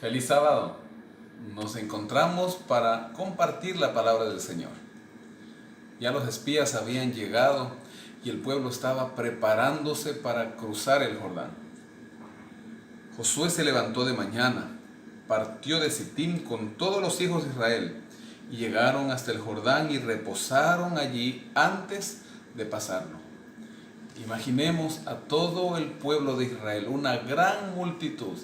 Feliz sábado. Nos encontramos para compartir la palabra del Señor. Ya los espías habían llegado y el pueblo estaba preparándose para cruzar el Jordán. Josué se levantó de mañana, partió de Sitín con todos los hijos de Israel y llegaron hasta el Jordán y reposaron allí antes de pasarlo. Imaginemos a todo el pueblo de Israel, una gran multitud,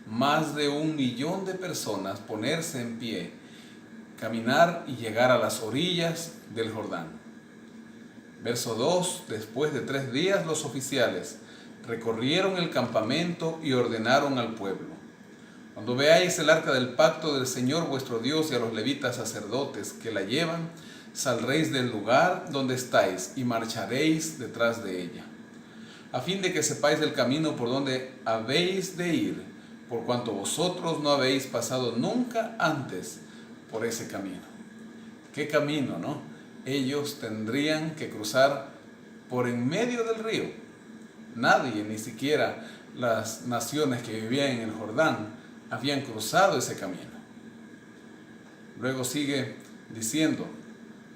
más de 1.000.000 de personas, ponerse en pie, caminar y llegar a las orillas del Jordán. Verso 2: Después de 3 días los oficiales recorrieron el campamento y ordenaron al pueblo: cuando veáis el arca del pacto del Señor vuestro Dios y a los levitas sacerdotes que la llevan, saldréis del lugar donde estáis y marcharéis detrás de ella, a fin de que sepáis el camino por donde habéis de ir, por cuanto vosotros no habéis pasado nunca antes por ese camino. ¿Qué camino, no? Ellos tendrían que cruzar por en medio del río. Nadie, ni siquiera las naciones que vivían en el Jordán, habían cruzado ese camino. Luego sigue diciendo: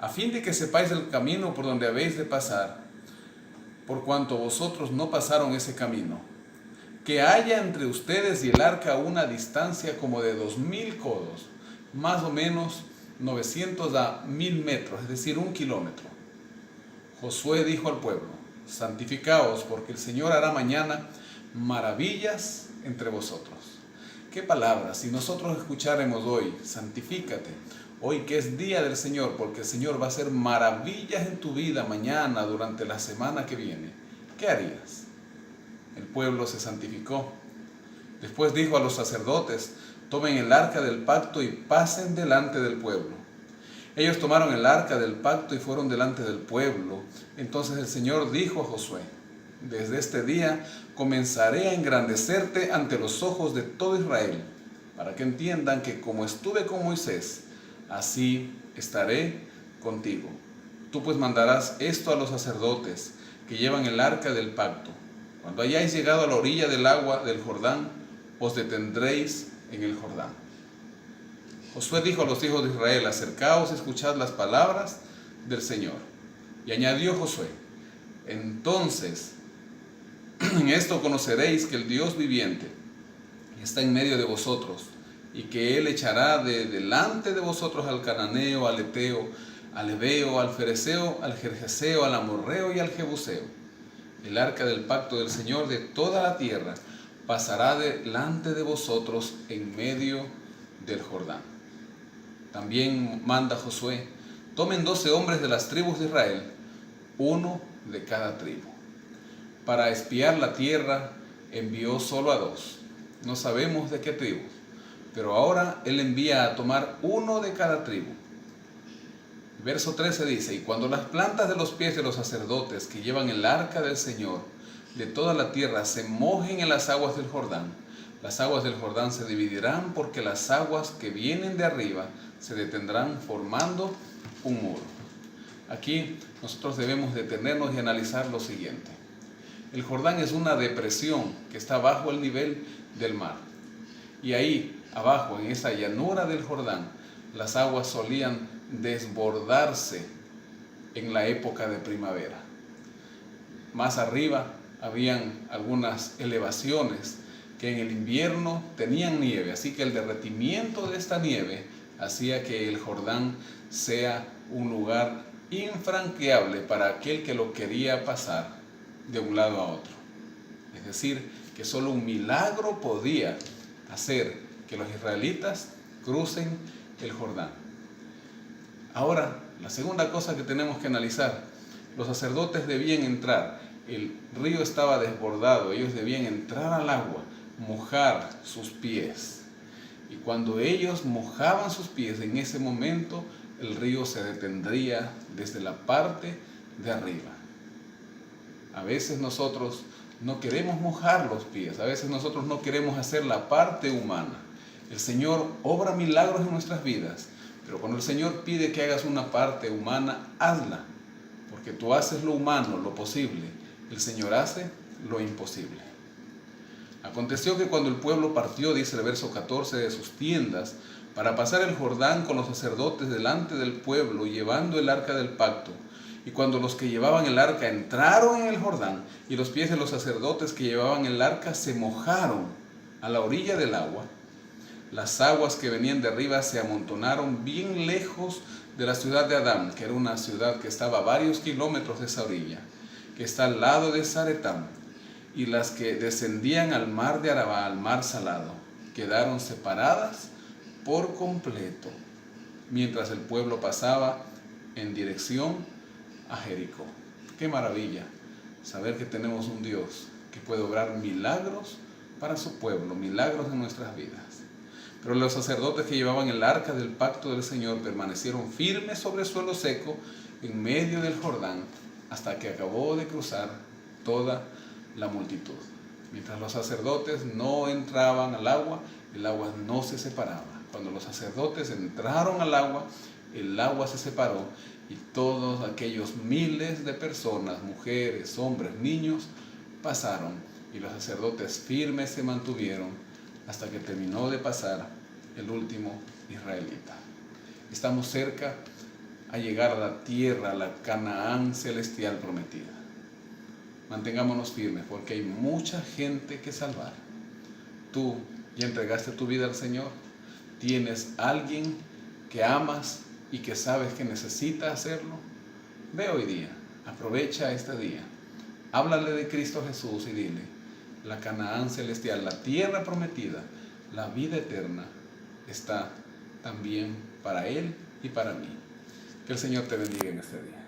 a fin de que sepáis el camino por donde habéis de pasar, por cuanto vosotros no pasaron ese camino, que haya entre ustedes y el arca una distancia como de 2.000 codos, más o menos 900 a 1.000 metros, es decir, 1 kilómetro. Josué dijo al pueblo: santificaos, porque el Señor hará mañana maravillas entre vosotros. ¿Qué palabras? Si nosotros escucháramos hoy: santifícate, hoy que es día del Señor, porque el Señor va a hacer maravillas en tu vida mañana, durante la semana que viene, ¿qué harías? El pueblo se santificó. Después dijo a los sacerdotes: tomen el arca del pacto y pasen delante del pueblo. Ellos tomaron el arca del pacto y fueron delante del pueblo. Entonces el Señor dijo a Josué: desde este día comenzaré a engrandecerte ante los ojos de todo Israel, para que entiendan que como estuve con Moisés, así estaré contigo. Tú pues mandarás esto a los sacerdotes que llevan el arca del pacto: cuando hayáis llegado a la orilla del agua del Jordán, os detendréis en el Jordán. Josué dijo a los hijos de Israel: acercaos y escuchad las palabras del Señor. Y añadió Josué: entonces en esto conoceréis que el Dios viviente está en medio de vosotros, y que Él echará de delante de vosotros al cananeo, al eteo, al heveo, al fereceo, al gergeseo, al amorreo y al jebuseo. El arca del pacto del Señor de toda la tierra pasará delante de vosotros en medio del Jordán. También manda Josué: tomen 12 hombres de las tribus de Israel, uno de cada tribu. Para espiar la tierra envió solo a 2. No sabemos de qué tribus, pero ahora Él envía a tomar uno de cada tribu. Verso 13 dice: y cuando las plantas de los pies de los sacerdotes que llevan el arca del Señor de toda la tierra se mojen en las aguas del Jordán, las aguas del Jordán se dividirán, porque las aguas que vienen de arriba se detendrán formando un muro. Aquí nosotros debemos detenernos y analizar lo siguiente. El Jordán es una depresión que está bajo el nivel del mar. Y ahí, abajo, en esa llanura del Jordán, las aguas solían desbordarse en la época de primavera. Más arriba habían algunas elevaciones que en el invierno tenían nieve, así que el derretimiento de esta nieve hacía que el Jordán sea un lugar infranqueable para aquel que lo quería pasar de un lado a otro. Es decir, que solo un milagro podía hacer que los israelitas crucen el Jordán. Ahora, la segunda cosa que tenemos que analizar: los sacerdotes debían entrar, el río estaba desbordado, ellos debían entrar al agua, mojar sus pies. Y cuando ellos mojaban sus pies, en ese momento el río se detendría desde la parte de arriba. A veces nosotros no queremos mojar los pies, a veces nosotros no queremos hacer la parte humana. El Señor obra milagros en nuestras vidas, pero cuando el Señor pide que hagas una parte humana, hazla, porque tú haces lo humano, lo posible, el Señor hace lo imposible. Aconteció que cuando el pueblo partió, dice el verso 14, de sus tiendas, para pasar el Jordán con los sacerdotes delante del pueblo, llevando el arca del pacto, y cuando los que llevaban el arca entraron en el Jordán, y los pies de los sacerdotes que llevaban el arca se mojaron a la orilla del agua, las aguas que venían de arriba se amontonaron bien lejos de la ciudad de Adán, que era una ciudad que estaba a varios kilómetros de esa orilla, que está al lado de Zaretán, y las que descendían al mar de Arabá, al mar salado, quedaron separadas por completo, mientras el pueblo pasaba en dirección a Jericó. Qué maravilla saber que tenemos un Dios que puede obrar milagros para su pueblo, milagros en nuestras vidas. Pero los sacerdotes que llevaban el arca del pacto del Señor permanecieron firmes sobre el suelo seco en medio del Jordán hasta que acabó de cruzar toda la multitud. Mientras los sacerdotes no entraban al agua, el agua no se separaba. Cuando los sacerdotes entraron al agua, el agua se separó y todos aquellos miles de personas, mujeres, hombres, niños, pasaron y los sacerdotes firmes se mantuvieron hasta que terminó de pasar el último israelita. Estamos cerca a llegar a la tierra, a la Canaán celestial prometida. Mantengámonos firmes porque hay mucha gente que salvar. Tú ya entregaste tu vida al Señor. ¿Tienes alguien que amas y que sabes que necesita hacerlo? Ve hoy día, aprovecha este día. Háblale de Cristo Jesús y dile: la Canaán celestial, la tierra prometida, la vida eterna está también para él y para mí. Que el Señor te bendiga en este día.